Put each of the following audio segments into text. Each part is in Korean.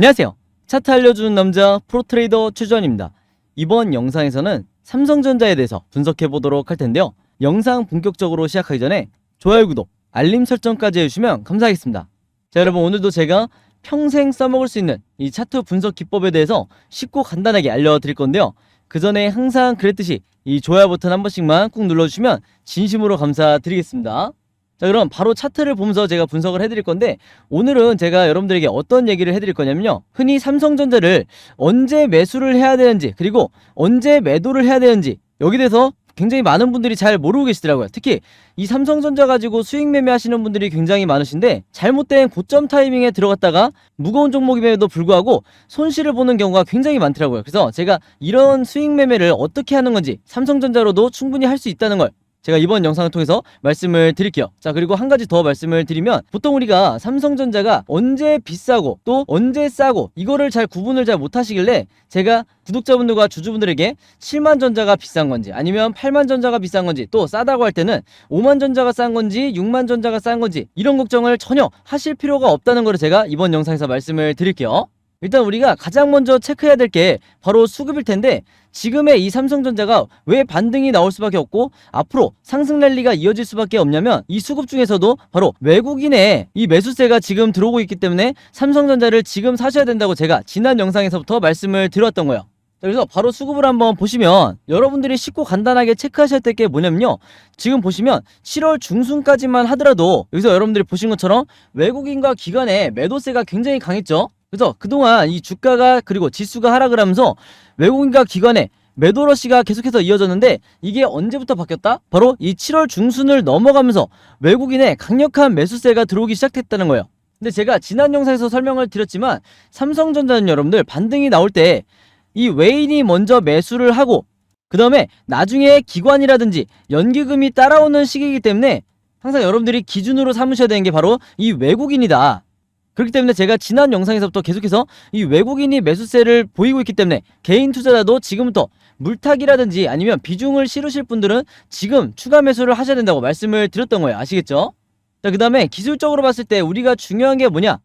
안녕하세요. 차트 알려주는 남자 프로트레이더 최주환입니다. 이번 영상에서는 삼성전자에 대해서 분석해 보도록 할 텐데요. 영상 본격적으로 시작하기 전에 좋아요, 구독, 알림 설정까지 해주시면 감사하겠습니다. 자, 여러분, 오늘도 제가 평생 써먹을 수 있는 이 차트 분석 기법에 대해서 쉽고 간단하게 알려드릴 건데요. 그 전에 항상 그랬듯이 이 좋아요 버튼 한 번씩만 꾹 눌러주시면 진심으로 감사드리겠습니다. 자, 그럼 바로 차트를 보면서 제가 분석을 해드릴 건데, 오늘은 제가 여러분들에게 어떤 얘기를 해드릴 거냐면요, 흔히 삼성전자를 언제 매수를 해야 되는지, 그리고 언제 매도를 해야 되는지, 여기 대해서 굉장히 많은 분들이 잘 모르고 계시더라고요. 특히 이 삼성전자 가지고 수익 매매 하시는 분들이 굉장히 많으신데, 잘못된 고점 타이밍에 들어갔다가 무거운 종목임에도 불구하고 손실을 보는 경우가 굉장히 많더라고요. 그래서 제가 이런 수익 매매를 어떻게 하는 건지, 삼성전자로도 충분히 할 수 있다는 걸 제가 이번 영상을 통해서 말씀을 드릴게요. 자, 그리고 한 가지 더 말씀을 드리면, 보통 우리가 삼성전자가 언제 비싸고 또 언제 싸고 이거를 잘 구분을 잘 못하시길래 제가 구독자분들과 주주분들에게 7만전자가 비싼 건지, 아니면 8만전자가 비싼 건지, 또 싸다고 할 때는 5만전자가 싼 건지 6만전자가 싼 건지, 이런 걱정을 전혀 하실 필요가 없다는 거를 제가 이번 영상에서 말씀을 드릴게요. 일단 우리가 가장 먼저 체크해야 될 게 바로 수급일 텐데, 지금의 이 삼성전자가 왜 반등이 나올 수밖에 없고 앞으로 상승 랠리가 이어질 수밖에 없냐면, 이 수급 중에서도 바로 외국인의 이 매수세가 지금 들어오고 있기 때문에 삼성전자를 지금 사셔야 된다고 제가 지난 영상에서부터 말씀을 드렸던 거예요. 그래서 바로 수급을 한번 보시면 여러분들이 쉽고 간단하게 체크하셔야 될 게 뭐냐면요, 지금 보시면 7월 중순까지만 하더라도 여기서 여러분들이 보신 것처럼 외국인과 기관의 매도세가 굉장히 강했죠. 그래서 그동안 이 주가가 그리고 지수가 하락을 하면서 외국인과 기관의 매도러시가 계속해서 이어졌는데, 이게 언제부터 바뀌었다? 바로 이 7월 중순을 넘어가면서 외국인의 강력한 매수세가 들어오기 시작했다는 거예요. 근데 제가 지난 영상에서 설명을 드렸지만, 삼성전자는 여러분들 반등이 나올 때 이 외인이 먼저 매수를 하고 그 다음에 나중에 기관이라든지 연기금이 따라오는 시기이기 때문에 항상 여러분들이 기준으로 삼으셔야 되는 게 바로 이 외국인이다. 그렇기 때문에 제가 지난 영상에서부터 계속해서 이 외국인이 매수세를 보이고 있기 때문에 개인 투자자도 지금부터 물타기라든지 아니면 비중을 실으실 분들은 지금 추가 매수를 하셔야 된다고 말씀을 드렸던 거예요. 아시겠죠? 자, 그 다음에 기술적으로 봤을 때 우리가 중요한 게 뭐냐?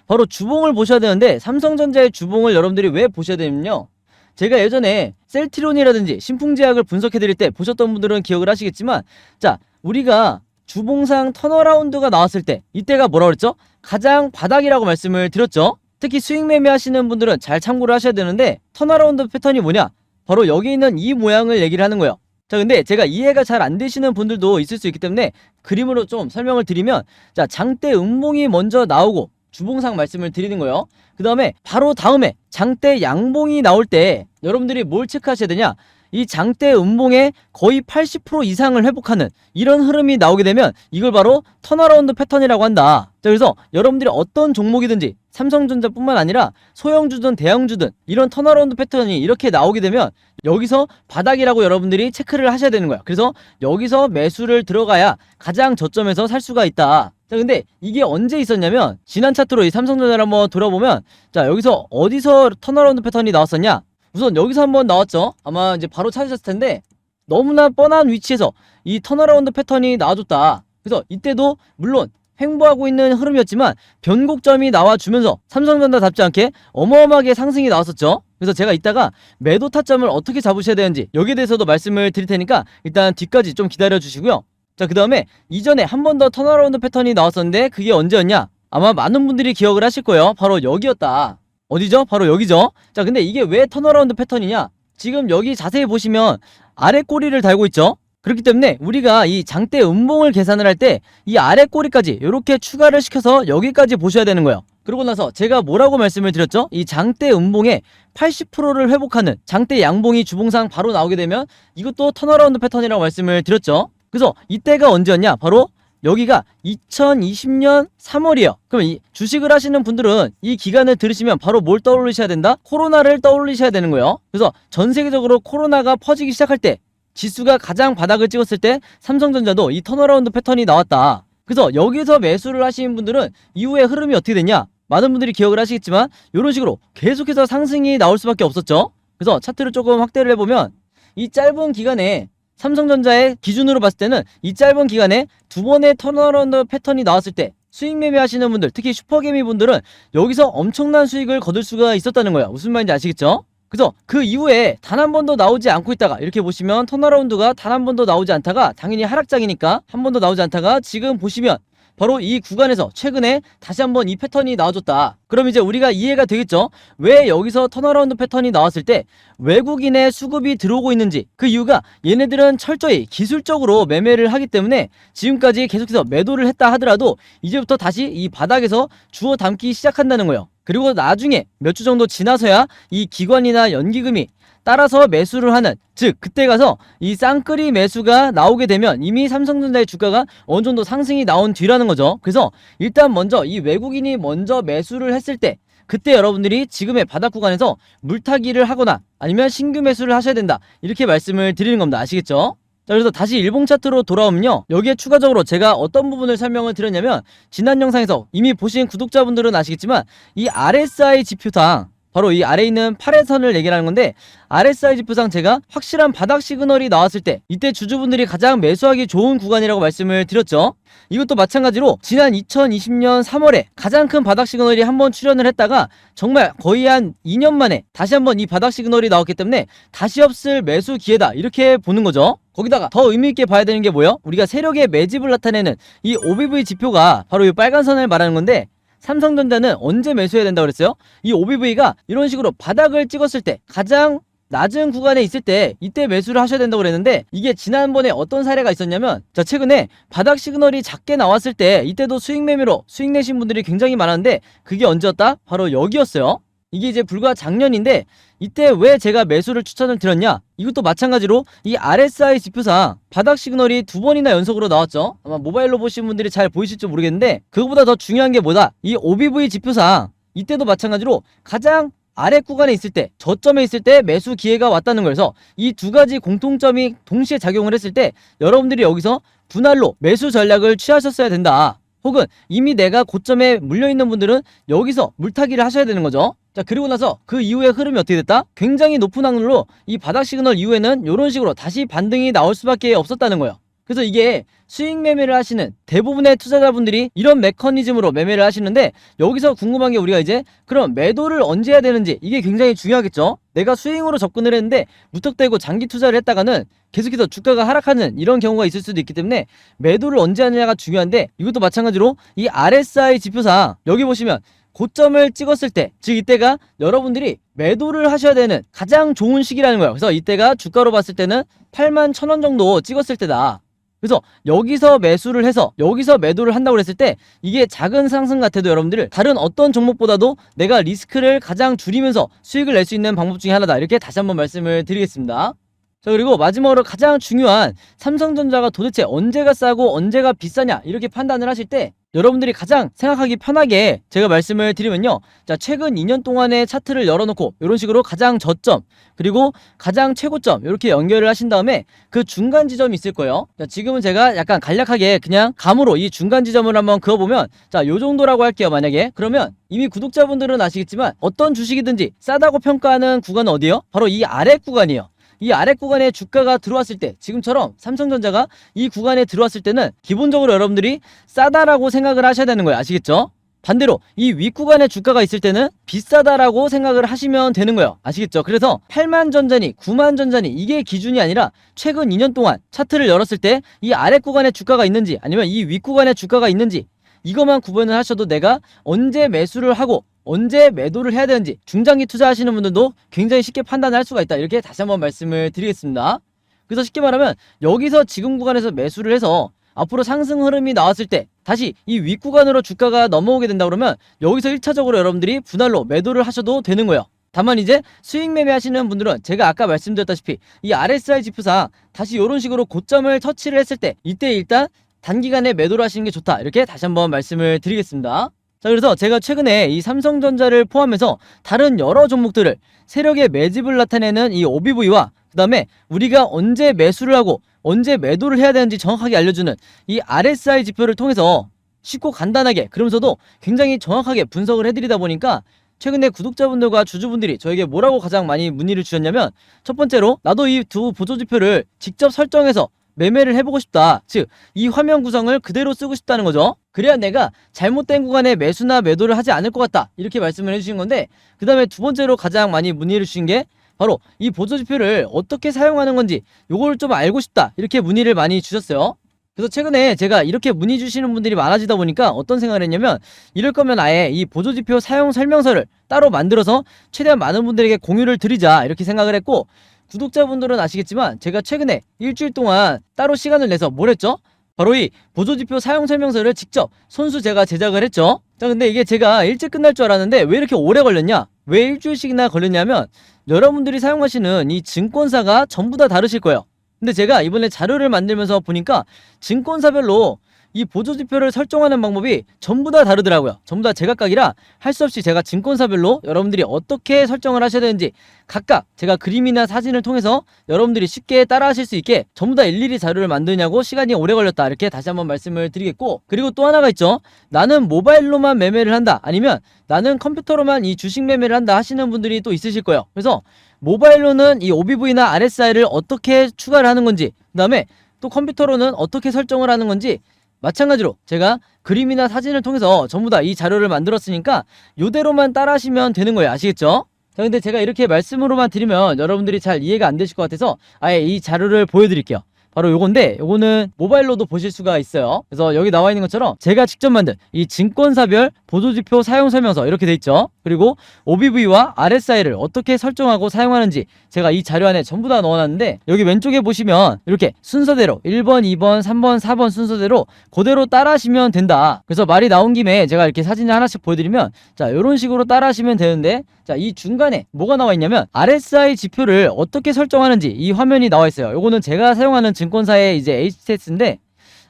바로 주봉을 보셔야 되는데, 삼성전자의 주봉을 여러분들이 왜 보셔야 되냐면요, 제가 예전에 셀트리온이라든지 신풍제약을 분석해드릴 때 보셨던 분들은 기억을 하시겠지만, 자, 우리가 주봉상 턴어라운드가 나왔을 때 이때가 뭐라고 그랬죠? 가장 바닥이라고 말씀을 드렸죠. 특히 수익 매매 하시는 분들은 잘 참고를 하셔야 되는데, 턴어라운드 패턴이 뭐냐? 바로 여기 있는 이 모양을 얘기를 하는 거예요. 자, 근데 제가 이해가 잘 안 되시는 분들도 있을 수 있기 때문에 그림으로 좀 설명을 드리면, 자, 장대 음봉이 먼저 나오고 주봉상 말씀을 드리는 거예요. 그 다음에 바로 다음에 장대 양봉이 나올 때 여러분들이 뭘 체크하셔야 되냐? 이 장대 음봉의 거의 80% 이상을 회복하는 이런 흐름이 나오게 되면 이걸 바로 턴어라운드 패턴이라고 한다. 자, 그래서 여러분들이 어떤 종목이든지 삼성전자뿐만 아니라 소형주든 대형주든 이런 턴어라운드 패턴이 이렇게 나오게 되면 여기서 바닥이라고 여러분들이 체크를 하셔야 되는 거야. 그래서 여기서 매수를 들어가야 가장 저점에서 살 수가 있다. 자, 근데 이게 언제 있었냐면, 지난 차트로 이 삼성전자를 한번 돌아보면, 자, 여기서 어디서 턴어라운드 패턴이 나왔었냐? 우선 여기서 한번 나왔죠. 아마 이제 바로 찾으셨을 텐데, 너무나 뻔한 위치에서 이 턴어라운드 패턴이 나와줬다. 그래서 이때도 물론 횡보하고 있는 흐름이었지만 변곡점이 나와주면서 삼성전자답지 않게 어마어마하게 상승이 나왔었죠. 그래서 제가 이따가 매도 타점을 어떻게 잡으셔야 되는지 여기에 대해서도 말씀을 드릴 테니까 일단 뒤까지 좀 기다려 주시고요. 자, 그 다음에 이전에 한 번 더 턴어라운드 패턴이 나왔었는데 그게 언제였냐? 아마 많은 분들이 기억을 하실 거예요. 바로 여기였다. 어디죠? 바로 여기죠. 자, 근데 이게 왜 턴어라운드 패턴이냐? 지금 여기 자세히 보시면 아래 꼬리를 달고 있죠. 그렇기 때문에 우리가 이 장대 음봉을 계산을 할 때 이 아래 꼬리까지 이렇게 추가를 시켜서 여기까지 보셔야 되는 거예요. 그러고 나서 제가 뭐라고 말씀을 드렸죠? 이 장대 음봉의 80%를 회복하는 장대 양봉이 주봉상 바로 나오게 되면 이것도 턴어라운드 패턴이라고 말씀을 드렸죠. 그래서 이때가 언제였냐? 바로 여기가 2020년 3월이에요. 그럼 이 주식을 하시는 분들은 이 기간을 들으시면 바로 뭘 떠올리셔야 된다? 코로나를 떠올리셔야 되는 거예요. 그래서 전 세계적으로 코로나가 퍼지기 시작할 때, 지수가 가장 바닥을 찍었을 때 삼성전자도 이 턴어라운드 패턴이 나왔다. 그래서 여기서 매수를 하시는 분들은 이후에 흐름이 어떻게 됐냐? 많은 분들이 기억을 하시겠지만 이런 식으로 계속해서 상승이 나올 수밖에 없었죠. 그래서 차트를 조금 확대를 해보면, 이 짧은 기간에 삼성전자의 기준으로 봤을 때는 이 짧은 기간에 두 번의 턴어라운드 패턴이 나왔을 때 수익 매매하시는 분들, 특히 슈퍼개미 분들은 여기서 엄청난 수익을 거둘 수가 있었다는 거야. 무슨 말인지 아시겠죠? 그래서 그 이후에 단 한 번도 나오지 않고 있다가 이렇게 보시면 턴어라운드가 단 한 번도 나오지 않다가 당연히 하락장이니까 한 번도 나오지 않다가 지금 보시면 바로 이 구간에서 최근에 다시 한번 이 패턴이 나와줬다. 그럼 이제 우리가 이해가 되겠죠? 왜 여기서 턴어라운드 패턴이 나왔을 때 외국인의 수급이 들어오고 있는지. 그 이유가 얘네들은 철저히 기술적으로 매매를 하기 때문에 지금까지 계속해서 매도를 했다 하더라도 이제부터 다시 이 바닥에서 주워 담기 시작한다는 거예요. 그리고 나중에 몇 주 정도 지나서야 이 기관이나 연기금이 따라서 매수를 하는, 즉 그때 가서 이 쌍끌이 매수가 나오게 되면 이미 삼성전자의 주가가 어느 정도 상승이 나온 뒤라는 거죠. 그래서 일단 먼저 이 외국인이 먼저 매수를 했을 때 그때 여러분들이 지금의 바닥 구간에서 물타기를 하거나 아니면 신규 매수를 하셔야 된다, 이렇게 말씀을 드리는 겁니다. 아시겠죠? 자, 그래서 다시 일봉 차트로 돌아오면요, 여기에 추가적으로 제가 어떤 부분을 설명을 드렸냐면, 지난 영상에서 이미 보신 구독자분들은 아시겠지만 이 RSI 지표상, 바로 이 아래에 있는 8회선을 얘기하는 건데, RSI 지표상 제가 확실한 바닥 시그널이 나왔을 때 이때 주주분들이 가장 매수하기 좋은 구간이라고 말씀을 드렸죠. 이것도 마찬가지로 지난 2020년 3월에 가장 큰 바닥 시그널이 한번 출현을 했다가 정말 거의 한 2년 만에 다시 한번 이 바닥 시그널이 나왔기 때문에 다시 없을 매수 기회다, 이렇게 보는 거죠. 거기다가 더 의미있게 봐야 되는 게 뭐예요? 우리가 세력의 매집을 나타내는 이 OBV 지표가 바로 이 빨간 선을 말하는 건데, 삼성전자는 언제 매수해야 된다고 그랬어요? 이 OBV가 이런 식으로 바닥을 찍었을 때, 가장 낮은 구간에 있을 때 이때 매수를 하셔야 된다고 그랬는데, 이게 지난번에 어떤 사례가 있었냐면, 자, 최근에 바닥 시그널이 작게 나왔을 때 이때도 수익 매매로 수익 내신 분들이 굉장히 많았는데, 그게 언제였다? 바로 여기였어요. 이게 이제 불과 작년인데, 이때 왜 제가 매수를 추천을 드렸냐? 이것도 마찬가지로 이 RSI 지표상 바닥 시그널이 2번이나 연속으로 나왔죠. 아마 모바일로 보신 분들이 잘 보이실지 모르겠는데, 그거보다 더 중요한 게 뭐다? 이 OBV 지표상 이때도 마찬가지로 가장 아래 구간에 있을 때, 저점에 있을 때 매수 기회가 왔다는 거여서 이 두 가지 공통점이 동시에 작용을 했을 때 여러분들이 여기서 분할로 매수 전략을 취하셨어야 된다. 혹은 이미 내가 고점에 물려있는 분들은 여기서 물타기를 하셔야 되는 거죠. 자, 그리고 나서 그 이후의 흐름이 어떻게 됐다? 굉장히 높은 확률로 이 바닥 시그널 이후에는 이런 식으로 다시 반등이 나올 수밖에 없었다는 거예요. 그래서 이게 수익 매매를 하시는 대부분의 투자자분들이 이런 메커니즘으로 매매를 하시는데, 여기서 궁금한 게 우리가 이제 그럼 매도를 언제 해야 되는지, 이게 굉장히 중요하겠죠. 내가 스윙으로 접근을 했는데 무턱대고 장기 투자를 했다가는 계속해서 주가가 하락하는 이런 경우가 있을 수도 있기 때문에 매도를 언제 하느냐가 중요한데, 이것도 마찬가지로 이 RSI 지표상 여기 보시면 고점을 찍었을 때, 즉 이때가 여러분들이 매도를 하셔야 되는 가장 좋은 시기라는 거예요. 그래서 이때가 주가로 봤을 때는 81,000원 정도 찍었을 때다. 그래서 여기서 매수를 해서 여기서 매도를 한다고 했을 때 이게 작은 상승 같아도 여러분들 다른 어떤 종목보다도 내가 리스크를 가장 줄이면서 수익을 낼 수 있는 방법 중에 하나다, 이렇게 다시 한번 말씀을 드리겠습니다. 자, 그리고 마지막으로 가장 중요한, 삼성전자가 도대체 언제가 싸고 언제가 비싸냐, 이렇게 판단을 하실 때 여러분들이 가장 생각하기 편하게 제가 말씀을 드리면요, 자, 최근 2년 동안의 차트를 열어놓고 이런 식으로 가장 저점 그리고 가장 최고점 이렇게 연결을 하신 다음에 그 중간 지점이 있을 거예요. 자, 지금은 제가 약간 간략하게 그냥 감으로 이 중간 지점을 한번 그어보면, 자, 요 정도라고 할게요. 만약에 그러면 이미 구독자분들은 아시겠지만 어떤 주식이든지 싸다고 평가하는 구간은 어디예요? 바로 이 아래 구간이에요. 이 아래 구간에 주가가 들어왔을 때, 지금처럼 삼성전자가 이 구간에 들어왔을 때는 기본적으로 여러분들이 싸다라고 생각을 하셔야 되는 거예요. 아시겠죠? 반대로 이 윗구간에 주가가 있을 때는 비싸다라고 생각을 하시면 되는 거예요. 아시겠죠? 그래서 8만 전자니 9만 전자니 이게 기준이 아니라 최근 2년 동안 차트를 열었을 때 이 아래 구간에 주가가 있는지 아니면 이 윗구간에 주가가 있는지, 이것만 구분을 하셔도 내가 언제 매수를 하고 언제 매도를 해야 되는지 중장기 투자하시는 분들도 굉장히 쉽게 판단할 수가 있다, 이렇게 다시 한번 말씀을 드리겠습니다. 그래서 쉽게 말하면 여기서 지금 구간에서 매수를 해서 앞으로 상승 흐름이 나왔을 때 다시 이 윗구간으로 주가가 넘어오게 된다 그러면 여기서 1차적으로 여러분들이 분할로 매도를 하셔도 되는 거예요. 다만 이제 수익 매매 하시는 분들은 제가 아까 말씀드렸다시피 이 RSI 지표상 다시 이런 식으로 고점을 터치를 했을 때 이때 일단 단기간에 매도를 하시는 게 좋다, 이렇게 다시 한번 말씀을 드리겠습니다. 자, 그래서 제가 최근에 이 삼성전자를 포함해서 다른 여러 종목들을 세력의 매집을 나타내는 이 OBV와 그 다음에 우리가 언제 매수를 하고 언제 매도를 해야 되는지 정확하게 알려주는 이 RSI 지표를 통해서 쉽고 간단하게, 그러면서도 굉장히 정확하게 분석을 해드리다 보니까 최근에 구독자분들과 주주분들이 저에게 뭐라고 가장 많이 문의를 주셨냐면, 첫 번째로 나도 이 두 보조지표를 직접 설정해서 매매를 해보고 싶다. 즉, 이 화면 구성을 그대로 쓰고 싶다는 거죠. 그래야 내가 잘못된 구간에 매수나 매도를 하지 않을 것 같다. 이렇게 말씀을 해주신 건데, 그 다음에 두 번째로 가장 많이 문의를 주신 게 바로 이 보조지표를 어떻게 사용하는 건지 요걸 좀 알고 싶다. 이렇게 문의를 많이 주셨어요. 그래서 최근에 제가 이렇게 문의 주시는 분들이 많아지다 보니까 어떤 생각을 했냐면, 이럴 거면 아예 이 보조지표 사용 설명서를 따로 만들어서 최대한 많은 분들에게 공유를 드리자 이렇게 생각을 했고, 구독자분들은 아시겠지만 제가 최근에 일주일 동안 따로 시간을 내서 뭘 했죠? 바로 이 보조지표 사용 설명서를 직접 손수 제가 제작을 했죠. 자, 근데 이게 제가 일찍 끝날 줄 알았는데 왜 이렇게 오래 걸렸냐? 왜 일주일씩이나 걸렸냐면, 여러분들이 사용하시는 이 증권사가 전부 다 다르실 거예요. 근데 제가 이번에 자료를 만들면서 보니까 증권사별로 이 보조지표를 설정하는 방법이 전부 다 다르더라고요. 전부 다 제각각이라 할 수 없이 제가 증권사별로 여러분들이 어떻게 설정을 하셔야 되는지 각각 제가 그림이나 사진을 통해서 여러분들이 쉽게 따라 하실 수 있게 전부 다 일일이 자료를 만드냐고 시간이 오래 걸렸다, 이렇게 다시 한번 말씀을 드리겠고, 그리고 또 하나가 있죠. 나는 모바일로만 매매를 한다, 아니면 나는 컴퓨터로만 이 주식 매매를 한다 하시는 분들이 또 있으실 거예요. 그래서 모바일로는 이 OBV나 RSI를 어떻게 추가를 하는 건지, 그 다음에 또 컴퓨터로는 어떻게 설정을 하는 건지 마찬가지로 제가 그림이나 사진을 통해서 전부 다 이 자료를 만들었으니까 요대로만 따라 하시면 되는 거예요. 아시겠죠? 자, 근데 제가 이렇게 말씀으로만 드리면 여러분들이 잘 이해가 안 되실 것 같아서 아예 이 자료를 보여드릴게요. 바로 요건데, 요거는 모바일로도 보실 수가 있어요. 그래서 여기 나와 있는 것처럼 제가 직접 만든 이 증권사별 보조지표 사용 설명서 이렇게 돼 있죠. 그리고 OBV와 RSI를 어떻게 설정하고 사용하는지 제가 이 자료 안에 전부 다 넣어놨는데, 여기 왼쪽에 보시면 이렇게 순서대로 1번, 2번, 3번, 4번 순서대로 그대로 따라 하시면 된다. 그래서 말이 나온 김에 제가 이렇게 사진을 하나씩 보여드리면, 자, 이런 식으로 따라 하시면 되는데, 자, 이 중간에 뭐가 나와 있냐면 RSI 지표를 어떻게 설정하는지 이 화면이 나와 있어요. 요거는 제가 사용하는 증권사의 이제 HTS인데,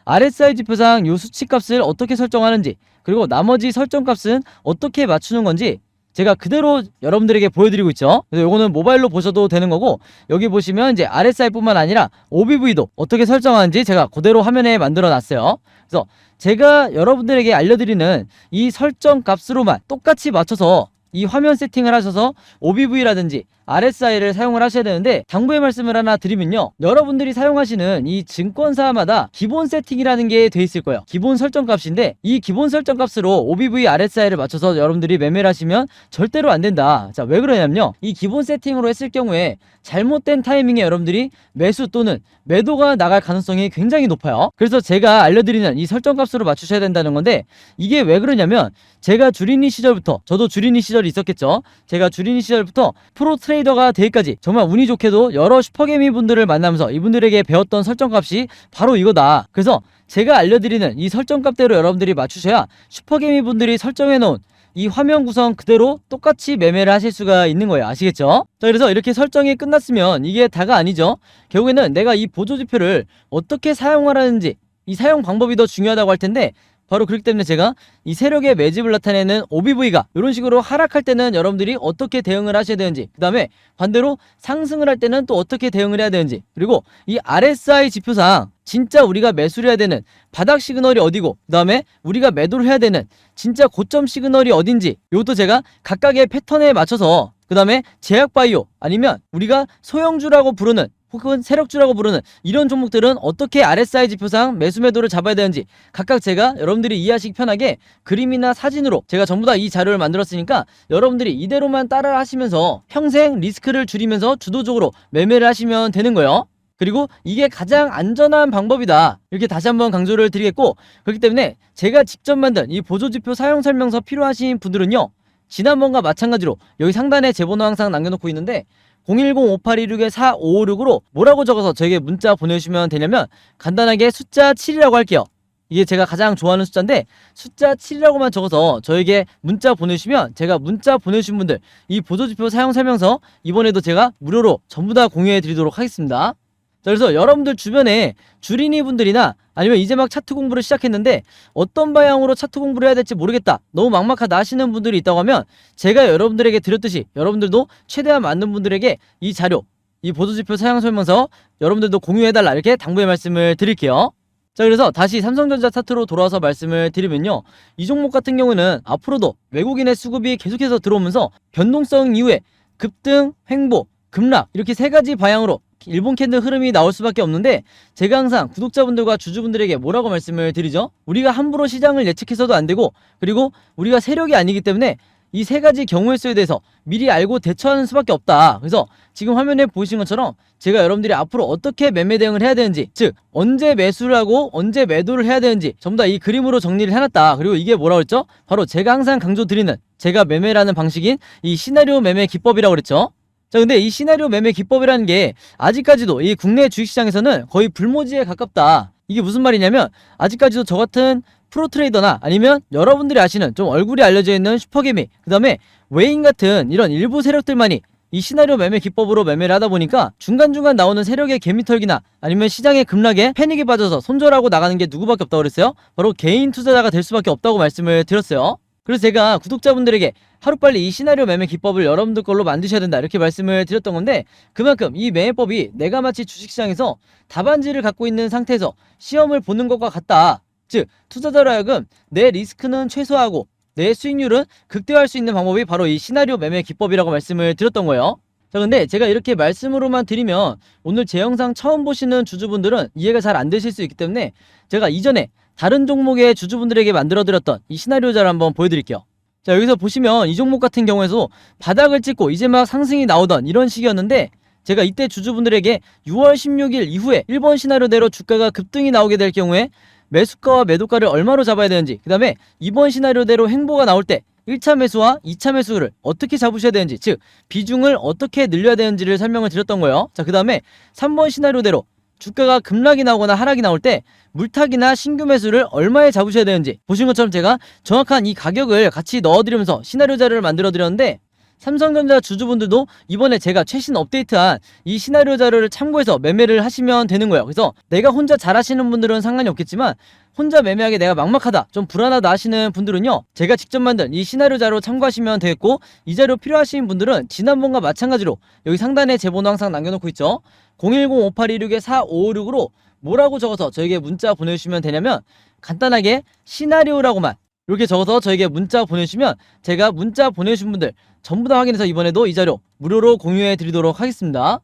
RSI 지표상 요 수치값을 어떻게 설정하는지, 그리고 나머지 설정값은 어떻게 맞추는 건지 제가 그대로 여러분들에게 보여드리고 있죠. 그래서 요거는 모바일로 보셔도 되는 거고, 여기 보시면 이제 RSI 뿐만 아니라 OBV도 어떻게 설정하는지 제가 그대로 화면에 만들어 놨어요. 그래서 제가 여러분들에게 알려드리는 이 설정 값으로만 똑같이 맞춰서 이 화면 세팅을 하셔서 OBV라든지 RSI를 사용을 하셔야 되는데, 당부의 말씀을 하나 드리면요, 여러분들이 사용하시는 이 증권사마다 기본 세팅이라는 게 돼 있을 거예요. 기본 설정 값인데, 이 기본 설정 값으로 OBV, RSI를 맞춰서 여러분들이 매매를 하시면 절대로 안 된다. 자, 왜 그러냐면요, 이 기본 세팅으로 했을 경우에 잘못된 타이밍에 여러분들이 매수 또는 매도가 나갈 가능성이 굉장히 높아요. 그래서 제가 알려드리는 이 설정 값으로 맞추셔야 된다는 건데, 이게 왜 그러냐면, 제가 주린이 시절부터, 저도 주린이 시절이 있었겠죠. 제가 주린이 시절부터 프로 트레이더가 되기까지 정말 운이 좋게도 여러 슈퍼개미 분들을 만나면서 이분들에게 배웠던 설정값이 바로 이거다. 그래서 제가 알려드리는 이 설정값대로 여러분들이 맞추셔야 슈퍼개미 분들이 설정해놓은 이 화면 구성 그대로 똑같이 매매를 하실 수가 있는 거예요. 아시겠죠? 자, 그래서 이렇게 설정이 끝났으면 이게 다가 아니죠. 결국에는 내가 이 보조지표를 어떻게 사용하라는지, 이 사용 방법이 더 중요하다고 할 텐데, 바로 그렇기 때문에 제가 이 세력의 매집을 나타내는 OBV가 이런 식으로 하락할 때는 여러분들이 어떻게 대응을 하셔야 되는지, 그 다음에 반대로 상승을 할 때는 또 어떻게 대응을 해야 되는지, 그리고 이 RSI 지표상 진짜 우리가 매수를 해야 되는 바닥 시그널이 어디고, 그 다음에 우리가 매도를 해야 되는 진짜 고점 시그널이 어딘지, 이것도 제가 각각의 패턴에 맞춰서, 그 다음에 제약바이오 아니면 우리가 소형주라고 부르는 혹은 세력주라고 부르는 이런 종목들은 어떻게 RSI 지표상 매수 매도를 잡아야 되는지 각각 제가 여러분들이 이해하시기 편하게 그림이나 사진으로 제가 전부 다 이 자료를 만들었으니까 여러분들이 이대로만 따라 하시면서 평생 리스크를 줄이면서 주도적으로 매매를 하시면 되는 거예요. 그리고 이게 가장 안전한 방법이다, 이렇게 다시 한번 강조를 드리겠고, 그렇기 때문에 제가 직접 만든 이 보조지표 사용 설명서 필요하신 분들은요, 지난번과 마찬가지로 여기 상단에 제 번호 항상 남겨놓고 있는데 010-5816-4556으로 뭐라고 적어서 저에게 문자 보내주시면 되냐면, 간단하게 숫자 7이라고 할게요. 이게 제가 가장 좋아하는 숫자인데 숫자 7이라고만 적어서 저에게 문자 보내주시면 제가 문자 보내주신 분들 이 보조지표 사용 설명서 이번에도 제가 무료로 전부 다 공유해 드리도록 하겠습니다. 자, 그래서 여러분들 주변에 주린이 분들이나 아니면 이제 막 차트 공부를 시작했는데 어떤 방향으로 차트 공부를 해야 될지 모르겠다, 너무 막막하다 하시는 분들이 있다고 하면 제가 여러분들에게 드렸듯이 여러분들도 최대한 많은 분들에게 이 자료, 이 보조지표 사용 설명서 여러분들도 공유해달라, 이렇게 당부의 말씀을 드릴게요. 자, 그래서 다시 삼성전자 차트로 돌아와서 말씀을 드리면요, 이 종목 같은 경우는 앞으로도 외국인의 수급이 계속해서 들어오면서 변동성 이후에 급등, 횡보, 급락 이렇게 세 가지 방향으로 일본 캔들 흐름이 나올 수밖에 없는데, 제가 항상 구독자분들과 주주분들에게 뭐라고 말씀을 드리죠? 우리가 함부로 시장을 예측해서도 안 되고, 그리고 우리가 세력이 아니기 때문에 이 세 가지 경우의 수에 대해서 미리 알고 대처하는 수밖에 없다. 그래서 지금 화면에 보이신 것처럼 제가 여러분들이 앞으로 어떻게 매매 대응을 해야 되는지, 즉 언제 매수를 하고 언제 매도를 해야 되는지 전부 다 이 그림으로 정리를 해놨다. 그리고 이게 뭐라고 했죠? 바로 제가 항상 강조드리는, 제가 매매라는 방식인 이 시나리오 매매 기법이라고 그랬죠. 자, 근데 이 시나리오 매매 기법이라는 게 아직까지도 이 국내 주식시장에서는 거의 불모지에 가깝다. 이게 무슨 말이냐면, 아직까지도 저 같은 프로트레이더나 아니면 여러분들이 아시는 좀 얼굴이 알려져 있는 슈퍼개미, 그 다음에 외인 같은 이런 일부 세력들만이 이 시나리오 매매 기법으로 매매를 하다 보니까 중간중간 나오는 세력의 개미털기나 아니면 시장의 급락에 패닉에 빠져서 손절하고 나가는 게 누구밖에 없다고 그랬어요? 바로 개인 투자자가 될 수밖에 없다고 말씀을 드렸어요. 그래서 제가 구독자분들에게 하루빨리 이 시나리오 매매 기법을 여러분들 걸로 만드셔야 된다, 이렇게 말씀을 드렸던 건데, 그만큼 이 매매법이 내가 마치 주식시장에서 답안지를 갖고 있는 상태에서 시험을 보는 것과 같다. 즉 투자자로 하여금 내 리스크는 최소화하고 내 수익률은 극대화할 수 있는 방법이 바로 이 시나리오 매매 기법이라고 말씀을 드렸던 거예요. 자, 근데 제가 이렇게 말씀으로만 드리면 오늘 제 영상 처음 보시는 주주분들은 이해가 잘 안 되실 수 있기 때문에, 제가 이전에 다른 종목의 주주분들에게 만들어드렸던 이 시나리오 자를 한번 보여드릴게요. 자, 여기서 보시면 이 종목 같은 경우에도 바닥을 찍고 이제 막 상승이 나오던 이런 시기였는데, 제가 이때 주주분들에게 6월 16일 이후에 1번 시나리오대로 주가가 급등이 나오게 될 경우에 매수가와 매도가를 얼마로 잡아야 되는지, 그 다음에 2번 시나리오대로 횡보가 나올 때 1차 매수와 2차 매수를 어떻게 잡으셔야 되는지, 즉 비중을 어떻게 늘려야 되는지를 설명을 드렸던 거예요. 자, 그 다음에 3번 시나리오대로 주가가 급락이 나오거나 하락이 나올 때 물타기나 신규 매수를 얼마에 잡으셔야 되는지, 보신 것처럼 제가 정확한 이 가격을 같이 넣어드리면서 시나리오 자료를 만들어 드렸는데, 삼성전자 주주분들도 이번에 제가 최신 업데이트한 이 시나리오 자료를 참고해서 매매를 하시면 되는 거예요. 그래서 내가 혼자 잘하시는 분들은 상관이 없겠지만, 혼자 매매하기 내가 막막하다, 좀 불안하다 하시는 분들은요, 제가 직접 만든 이 시나리오 자료 참고하시면 되겠고, 이 자료 필요하신 분들은 지난번과 마찬가지로 여기 상단에 제 번호 항상 남겨놓고 있죠. 010-5826-4556으로 뭐라고 적어서 저에게 문자 보내주시면 되냐면, 간단하게 시나리오라고만 이렇게 적어서 저에게 문자 보내주시면 제가 문자 보내주신 분들 전부 다 확인해서 이번에도 이 자료 무료로 공유해 드리도록 하겠습니다.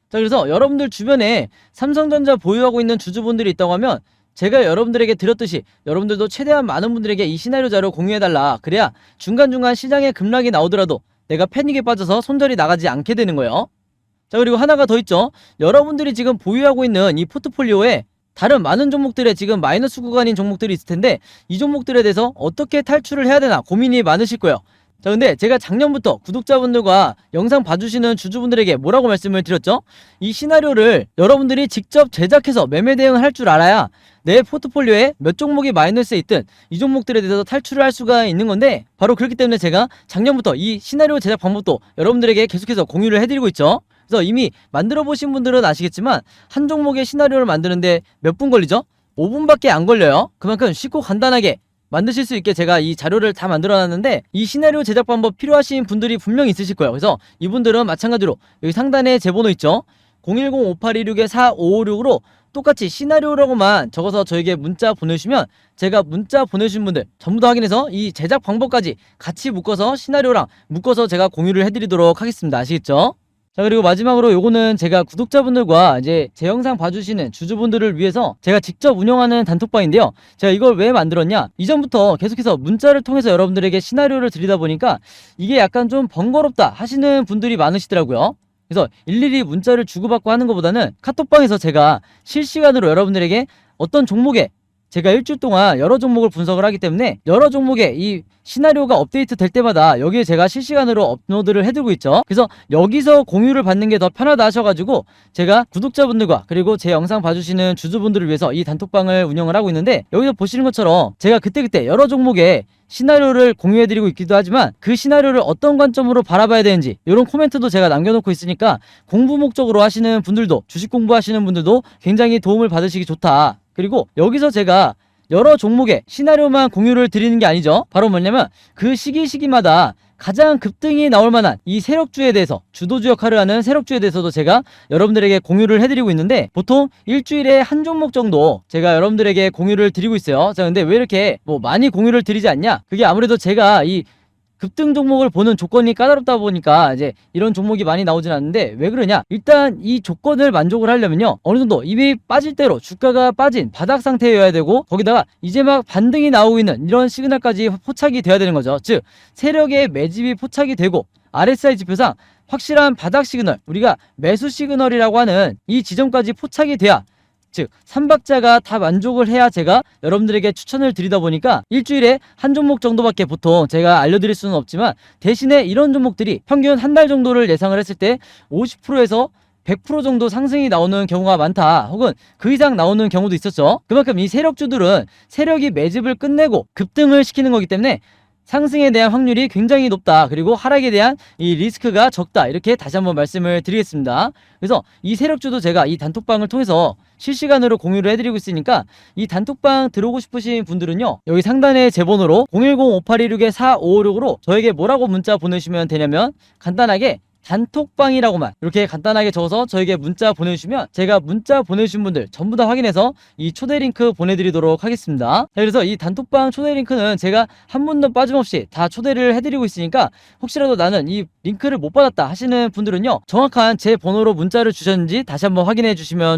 자, 그래서 여러분들 주변에 삼성전자 보유하고 있는 주주분들이 있다고 하면 제가 여러분들에게 드렸듯이 여러분들도 최대한 많은 분들에게 이 시나리오 자료 공유해달라. 그래야 중간중간 시장에 급락이 나오더라도 내가 패닉에 빠져서 손절이 나가지 않게 되는 거예요. 자, 그리고 하나가 더 있죠. 여러분들이 지금 보유하고 있는 이 포트폴리오에 다른 많은 종목들에 지금 마이너스 구간인 종목들이 있을 텐데, 이 종목들에 대해서 어떻게 탈출을 해야 되나 고민이 많으실 거예요. 자, 근데 제가 작년부터 구독자분들과 영상 봐주시는 주주분들에게 뭐라고 말씀을 드렸죠? 이 시나리오를 여러분들이 직접 제작해서 매매 대응을 할 줄 알아야 내 포트폴리오에 몇 종목이 마이너스에 있든 이 종목들에 대해서 탈출을 할 수가 있는 건데, 바로 그렇기 때문에 제가 작년부터 이 시나리오 제작 방법도 여러분들에게 계속해서 공유를 해드리고 있죠. 그래서 이미 만들어 보신 분들은 아시겠지만 한 종목의 시나리오를 만드는데 몇 분 걸리죠? 5분밖에 안 걸려요. 그만큼 쉽고 간단하게 만드실 수 있게 제가 이 자료를 다 만들어 놨는데, 이 시나리오 제작 방법 필요하신 분들이 분명히 있으실 거예요. 그래서 이분들은 마찬가지로 여기 상단에 제 번호 있죠? 010-5826-4556으로 똑같이 시나리오라고만 적어서 저에게 문자 보내주시면 제가 문자 보내주신 분들 전부 다 확인해서 이 제작 방법까지 같이 묶어서 시나리오랑 묶어서 제가 공유를 해드리도록 하겠습니다. 아시겠죠? 자, 그리고 마지막으로 요거는 제가 구독자분들과 이제 제 영상 봐주시는 주주분들을 위해서 제가 직접 운영하는 단톡방인데요. 제가 이걸 왜 만들었냐, 이전부터 계속해서 문자를 통해서 여러분들에게 시나리오를 드리다 보니까 이게 약간 좀 번거롭다 하시는 분들이 많으시더라고요. 그래서 일일이 문자를 주고받고 하는 것보다는 카톡방에서 제가 실시간으로 여러분들에게 어떤 종목에 제가 일주일 동안 여러 종목을 분석을 하기 때문에 여러 종목의 이 시나리오가 업데이트 될 때마다 여기에 제가 실시간으로 업로드를 해두고 있죠. 그래서 여기서 공유를 받는 게 더 편하다 하셔가지고 제가 구독자분들과 그리고 제 영상 봐주시는 주주분들을 위해서 이 단톡방을 운영을 하고 있는데, 여기서 보시는 것처럼 제가 그때그때 여러 종목의 시나리오를 공유해드리고 있기도 하지만 그 시나리오를 어떤 관점으로 바라봐야 되는지 이런 코멘트도 제가 남겨놓고 있으니까 공부 목적으로 하시는 분들도, 주식 공부하시는 분들도 굉장히 도움을 받으시기 좋다. 그리고 여기서 제가 여러 종목의 시나리오만 공유를 드리는 게 아니죠. 바로 뭐냐면 그 시기마다 가장 급등이 나올 만한 이 세력주에 대해서, 주도주 역할을 하는 세력주에 대해서도 제가 여러분들에게 공유를 해드리고 있는데, 보통 일주일에 한 종목 정도 제가 여러분들에게 공유를 드리고 있어요. 자, 근데 왜 이렇게 많이 공유를 드리지 않냐? 그게 아무래도 제가 이 급등 종목을 보는 조건이 까다롭다 보니까 이제 이런 종목이 많이 나오진 않는데, 왜 그러냐? 일단 이 조건을 만족을 하려면요, 어느 정도 이미 빠질 대로 주가가 빠진 바닥 상태여야 되고, 거기다가 이제 막 반등이 나오고 있는 이런 시그널까지 포착이 돼야 되는 거죠. 즉 세력의 매집이 포착이 되고 RSI 지표상 확실한 바닥 시그널, 우리가 매수 시그널이라고 하는 이 지점까지 포착이 돼야, 즉 3박자가 다 만족을 해야 제가 여러분들에게 추천을 드리다 보니까 일주일에 한 종목 정도밖에 보통 제가 알려드릴 수는 없지만, 대신에 이런 종목들이 평균 한 달 정도를 예상을 했을 때 50%에서 100% 정도 상승이 나오는 경우가 많다, 혹은 그 이상 나오는 경우도 있었죠. 그만큼 이 세력주들은 세력이 매집을 끝내고 급등을 시키는 거기 때문에 상승에 대한 확률이 굉장히 높다, 그리고 하락에 대한 이 리스크가 적다, 이렇게 다시 한번 말씀을 드리겠습니다. 그래서 이 세력주도 제가 이 단톡방을 통해서 실시간으로 공유를 해드리고 있으니까, 이 단톡방 들어오고 싶으신 분들은요, 여기 상단에 제 번호로 010-5826-4556으로 저에게 뭐라고 문자 보내주시면 되냐면, 간단하게 단톡방이라고만 이렇게 간단하게 적어서 저에게 문자 보내주시면 제가 문자 보내주신 분들 전부 다 확인해서 이 초대 링크 보내드리도록 하겠습니다. 그래서 이 단톡방 초대 링크는 제가 한 분도 빠짐없이 다 초대를 해드리고 있으니까, 혹시라도 나는 이 링크를 못 받았다 하시는 분들은요, 정확한 제 번호로 문자를 주셨는지 다시 한번 확인해 주시면